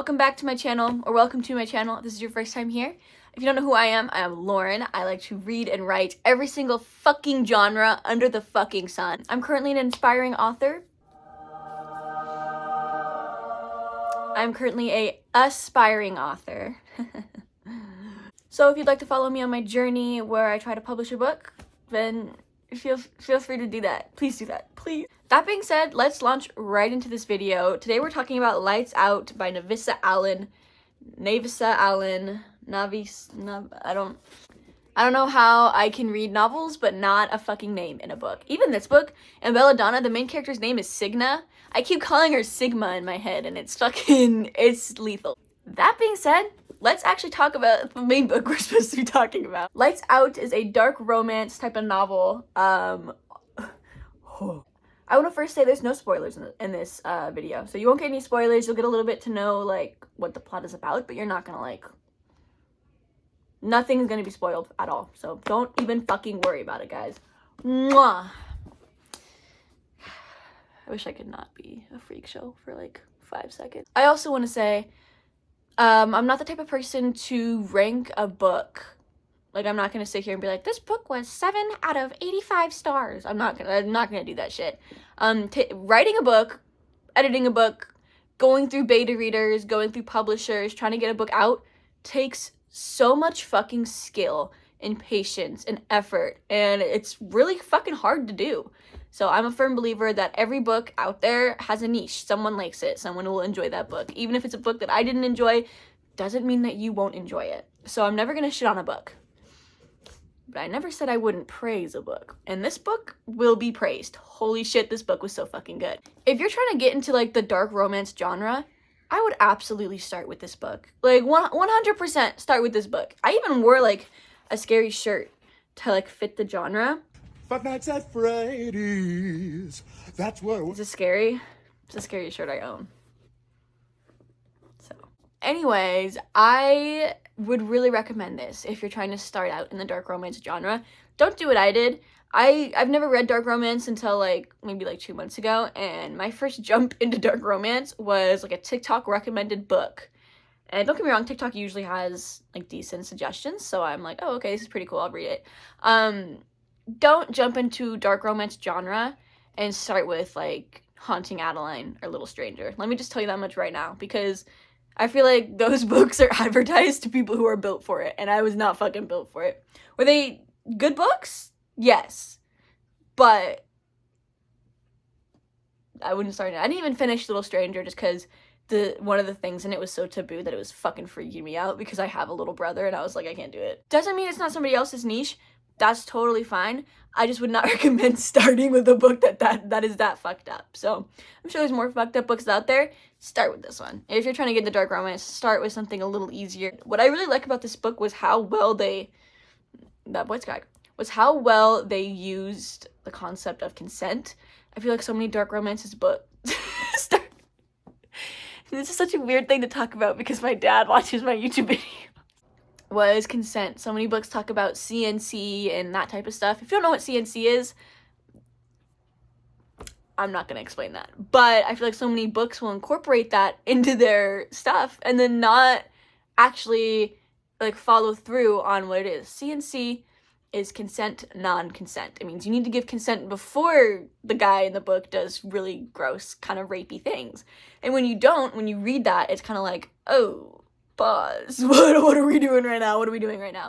welcome back to my channel, or welcome to my channel if this is your first time here. If you don't know who I am Lauren. I like to read and write every single fucking genre under the fucking sun. I'm currently an aspiring author. I'm currently a aspiring author. So if you'd like to follow me on my journey where I try to publish a book, then feel free to do that. Please do that, please. That being said, let's launch right into this video. Today we're talking about Lights Out by Navessa Allen. Navessa Allen. I don't know how I can read novels, but not a fucking name in a book. Even this book, and Belladonna, the main character's name is Signa. I keep calling her Sigma in my head, and it's lethal. That being said, let's actually talk about the main book we're supposed to be talking about. Lights Out is a dark romance type of novel. I want to first say there's no spoilers in this video, so you won't get any spoilers. You'll get a little bit to know like what the plot is about, but you're not gonna nothing is gonna be spoiled at all. So don't even fucking worry about it, guys. Mwah. I wish I could not be a freak show for like 5 seconds. I also want to say, I'm not the type of person to rank a book. Like, I'm not gonna sit here and be like, this book was 7 out of 85 stars. I'm not gonna do that shit. Writing a book, editing a book, going through beta readers, going through publishers, trying to get a book out takes so much fucking skill and patience and effort, and it's really fucking hard to do. So I'm a firm believer that every book out there has a niche. Someone likes it. Someone will enjoy that book. Even if it's a book that I didn't enjoy, doesn't mean that you won't enjoy it. So I'm never gonna shit on a book. But I never said I wouldn't praise a book. And this book will be praised. Holy shit, this book was so fucking good. If you're trying to get into like the dark romance genre, I would absolutely start with this book. Like 100% start with this book. I even wore like a scary shirt to like fit the genre. Five Nights at Freddy's. That's where. Is it scary? It's the scariest shirt I own. So, anyways, I would really recommend this if you're trying to start out in the dark romance genre. Don't do what I did. I've never read dark romance until like maybe like 2 months ago, and my first jump into dark romance was like a TikTok recommended book. And don't get me wrong, TikTok usually has like decent suggestions, so I'm like, oh, okay, this is pretty cool, I'll read it. Don't jump into dark romance genre and start with like Haunting Adeline or Little Stranger. Let me just tell you that much right now, because I feel like those books are advertised to people who are built for it, and I was not fucking built for it. Were they good books? Yes. But I wouldn't start it. I didn't even finish Little Stranger just because one of the things in it was so taboo that it was fucking freaking me out, because I have a little brother and I was like, I can't do it. Doesn't mean it's not somebody else's niche. That's totally fine. I just would not recommend starting with a book that is that fucked up. So I'm sure there's more fucked up books out there. Start with this one. If you're trying to get into dark romance, start with something a little easier. What I really like about this book was how well they used the concept of consent. I feel like so many dark romances books this is such a weird thing to talk about because my dad watches my YouTube video. Was consent. So many books talk about CNC and that type of stuff. If you don't know what CNC is, I'm not going to explain that. But I feel like so many books will incorporate that into their stuff and then not actually like follow through on what it is. CNC is consent, non-consent. It means you need to give consent before the guy in the book does really gross, kind of rapey things. And when you don't, when you read that, it's kind of like, oh, pause. What are we doing right now? What are we doing right now?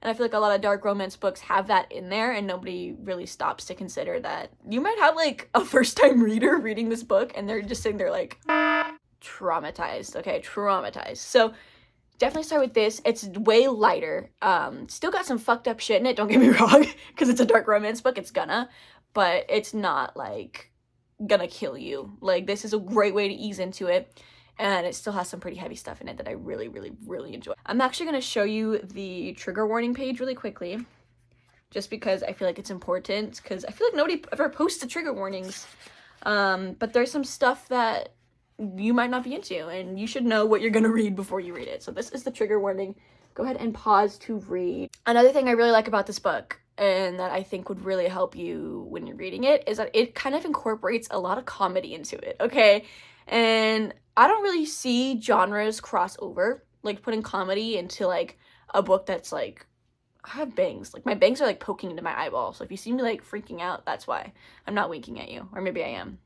And I feel like a lot of dark romance books have that in there, and nobody really stops to consider that you might have like a first-time reader reading this book and they're just sitting there like traumatized. Okay, traumatized. So definitely start with this. It's way lighter. Still got some fucked up shit in it, don't get me wrong, because it's a dark romance book. It's gonna, but it's not like gonna kill you. Like, this is a great way to ease into it. And it still has some pretty heavy stuff in it that I really, really, really enjoy. I'm actually going to show you the trigger warning page really quickly, just because I feel like it's important, because I feel like nobody ever posts the trigger warnings. But there's some stuff that you might not be into, and you should know what you're going to read before you read it. So this is the trigger warning. Go ahead and pause to read. Another thing I really like about this book, and that I think would really help you when you're reading it, is that it kind of incorporates a lot of comedy into it, okay? And I don't really see genres cross over, like putting comedy into like a book that's like, I have bangs. Like my bangs are like poking into my eyeball. So if you see me like freaking out, that's why. I'm not winking at you, or maybe I am.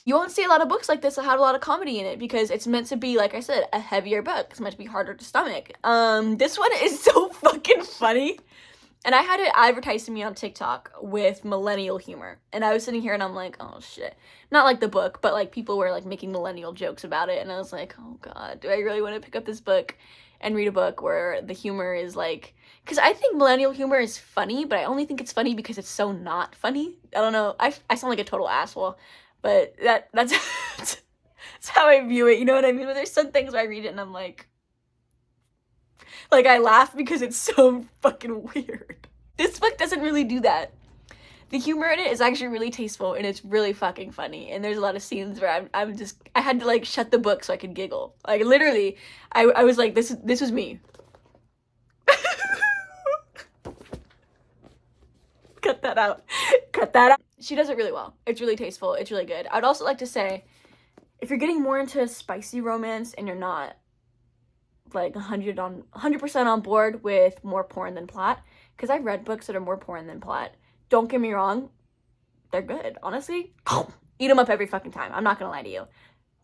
You won't see a lot of books like this that have a lot of comedy in it because it's meant to be, like I said, a heavier book. It's meant to be harder to stomach. This one is so fucking funny. And I had it advertised to me on TikTok with millennial humor. And I was sitting here and I'm like, oh shit. Not like the book, but like people were like making millennial jokes about it. And I was like, oh god, do I really want to pick up this book and read a book where the humor is like, because I think millennial humor is funny, but I only think it's funny because it's so not funny. I don't know. I sound like a total asshole, but that's that's how I view it. You know what I mean? But there's some things where I read it and I'm like I laugh because it's so fucking weird. This book doesn't really do that. The humor in it is actually really tasteful and it's really fucking funny. And there's a lot of scenes where I had to like shut the book so I could giggle. Like literally, I was like, this was me. Cut that out. Cut that out. She does it really well. It's really tasteful. It's really good. I'd also like to say, if you're getting more into spicy romance and you're not like 100% on board with more porn than plot, because I've read books that are more porn than plot. Don't get me wrong, they're good. Honestly, eat them up every fucking time. I'm not gonna lie to you.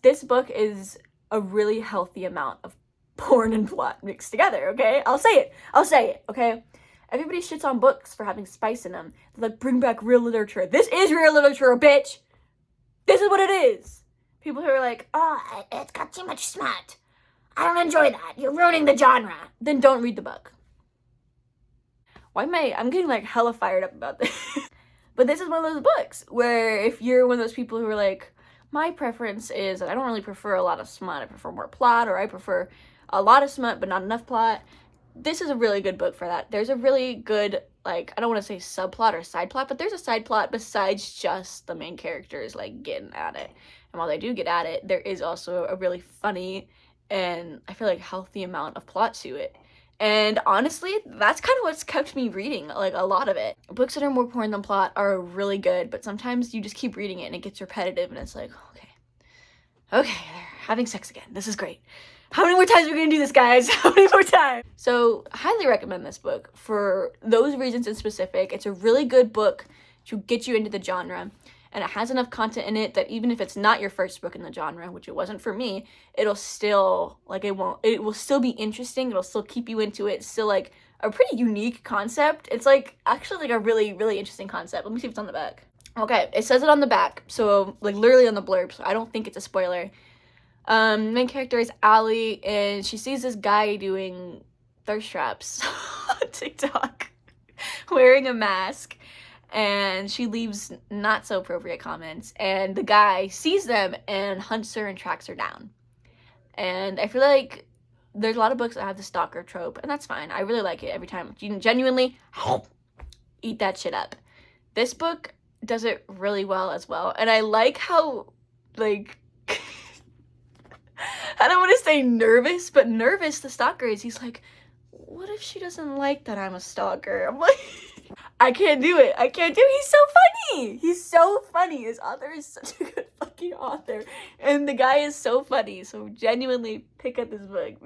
This book is a really healthy amount of porn and plot mixed together, okay? I'll say it, okay? Everybody shits on books for having spice in them. They're like, bring back real literature. This is real literature, bitch! This is what it is! People who are like, oh, it's got too much smut. I don't enjoy that. You're ruining the genre. Then don't read the book. I'm getting like hella fired up about this. But this is one of those books where if you're one of those people who are like, my preference is that I don't really prefer a lot of smut. I prefer more plot, or I prefer a lot of smut but not enough plot. This is a really good book for that. There's a really good, like, I don't want to say subplot or side plot, but there's a side plot besides just the main characters like getting at it. And while they do get at it, there is also a really funny and I feel like healthy amount of plot to it. And honestly, that's kind of what's kept me reading, like a lot of it. Books that are more porn than plot are really good, but sometimes you just keep reading it and it gets repetitive and it's like, okay, they're having sex again. This is great. How many more times are we gonna do this, guys? How many more times? So, highly recommend this book for those reasons in specific. It's a really good book to get you into the genre. And it has enough content in it that even if it's not your first book in the genre, which it wasn't for me, it'll still, like, it will still be interesting. It'll still keep you into it. It's still, like, a pretty unique concept. It's, like, actually, like, a really, really interesting concept. Let me see if it's on the back. Okay, it says it on the back. So, like, literally on the blurb. So I don't think it's a spoiler. Main character is Allie, and she sees this guy doing thirst traps on TikTok, wearing a mask. And she leaves not so appropriate comments, and the guy sees them and hunts her and tracks her down. And I feel like there's a lot of books that have the stalker trope, and that's fine. I really like it every time. You can genuinely eat that shit up. This book does it really well as well, and I like how, like, I don't want to say nervous, but nervous the stalker is. He's like, what if she doesn't like that I'm a stalker? I'm like, I can't do it. He's so funny. He's so funny. This author is such a good fucking author. And the guy is so funny. So genuinely pick up this book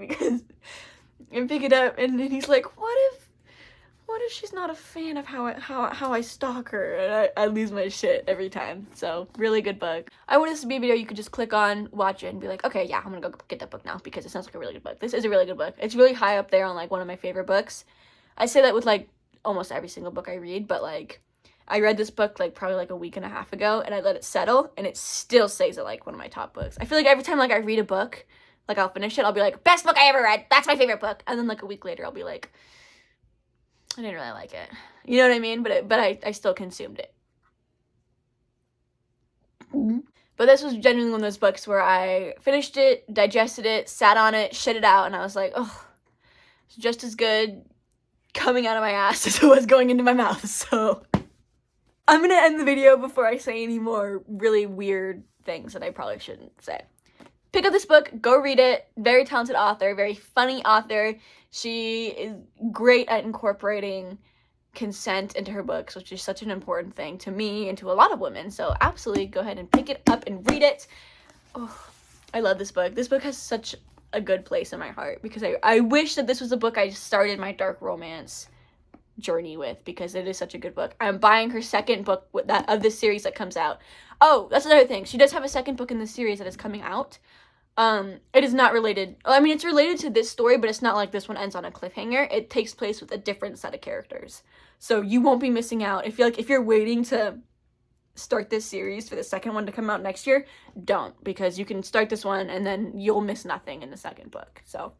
and pick it up. And then he's like, what if she's not a fan of how I stalk her? And I lose my shit every time. So really good book. I want this to be a video you could just click on, watch it, and be like, okay, yeah, I'm gonna go get that book now because it sounds like a really good book. This is a really good book. It's really high up there on like one of my favorite books. I say that with like almost every single book I read, but like I read this book like probably like a week and a half ago and I let it settle and it still stays at like one of my top books. I feel like every time like I read a book, like I'll finish it, I'll be like, best book I ever read, that's my favorite book, and then like a week later I'll be like, I didn't really like it, you know what I mean? But I still consumed it. But this was genuinely one of those books where I finished it, digested it, sat on it, shit it out, and I was like, oh, it's just as good coming out of my ass as it was going into my mouth. So I'm gonna end the video before I say any more really weird things that I probably shouldn't say. Pick up this book, go read it. Very talented author, very funny author. She is great at incorporating consent into her books, which is such an important thing to me and to a lot of women. So absolutely go ahead and pick it up and read it. Oh, I love this book. This book has such a good place in my heart because I wish that this was a book I started my dark romance journey with, because it is such a good book. I'm buying her second book with that of this series that comes out. Oh, that's another thing. She does have a second book in the series that is coming out. It is not related. I mean, it's related to this story, but it's not like this one ends on a cliffhanger. It takes place with a different set of characters. So you won't be missing out. If you're waiting to start this series for the second one to come out next year, don't, because you can start this one and then you'll miss nothing in the second book. So